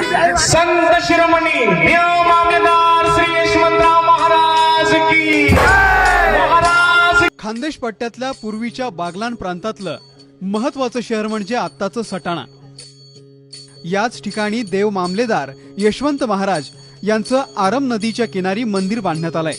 संत शिरोमणी देव मामलेदार श्री यशवंतराव महाराज की महाराज। खानदेश पट्ट्यातल्या पूर्वीच्या बागलाण प्रांतातलं महत्वाचं शहर म्हणजे आत्ताचं सटाणा। याच ठिकाणी देव मामलेदार यशवंत महाराज यांचं आरम नदीच्या किनारी मंदिर बांधण्यात आलंय।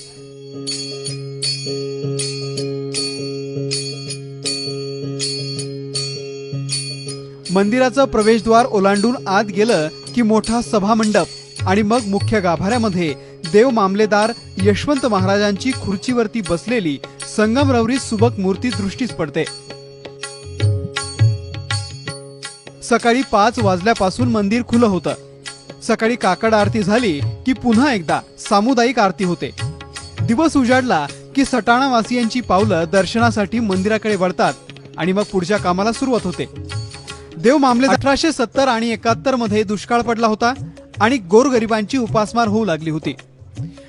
मंदिराचं प्रवेशद्वार ओलांडून आत गेलं की मोठा सभामंडप आणि मग मुख्य गाभाऱ्यामध्ये देव मामलेदार यशवंत महाराजांची खुर्चीवरती बसलेली संगमरवरी सुबक मूर्ती दृष्टीस पडते। सकाळी 5 वाजल्यापासून मंदिर खुलं होतं। सकाळी काकड आरती झाली की पुन्हा एकदा सामुदायिक आरती होते। दिवस उजाडला की सटाणावासियांची पावलं दर्शनासाठी मंदिराकडे वळतात आणि मग पुढच्या कामाला सुरुवात होते। देव मामलेदार 1870 आणि 71 मध्ये दुष्काळ पडला होता आणि गोरगरिबांची उपासमार होऊ लागली होती।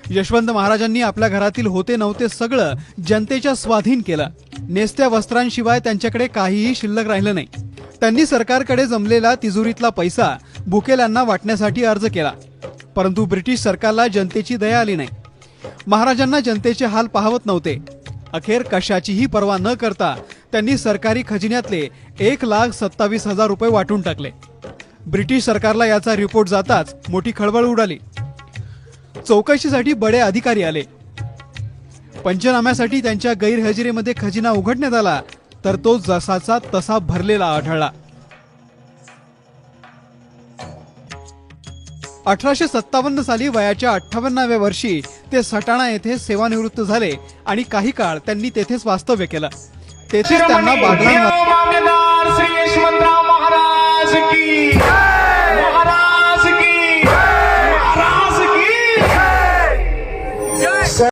यशवंत महाराजांनी आपल्या घरातील होते नव्हते सगळं जनतेच्या स्वाधीन केलं। नेसत्या वस्त्रांशिवाय त्यांच्याकडे काहीही शिल्लक राहिलं नाही। त्यांनी सरकारकडे जमलेला तिजोरीतला पैसा भुकेल्यांना वाटण्यासाठी अर्ज केला, परंतु ब्रिटिश सरकारला जनतेची दया आली नाही। महाराजांना जनतेचे हाल पाहवत नव्हते। अखेर कशाचीही पर्वा न करता त्यांनी सरकारी खजिन्यातले 1,27,000 रुपये वाटून टाकले। ब्रिटिश सरकारला याचा रिपोर्ट जाताच मोठी खळबळ उडाली। चौकशीसाठी बडे अधिकारी आले। पंचनाम्यासाठी त्यांच्या गैरहजेरीमध्ये खजिना उघडण्यात आला तर तो जसाचा तसा भरलेला आढळला। 1857 साली वयाच्या 58व्या वर्षी ते सटाणा येथे सेवानिवृत्त झाले आणि काही काळ त्यांनी तेथेच वास्तव्य केलं। तेथेच त्यांना बागलाण देव मामलेदार श्री यशवंतराव महाराज की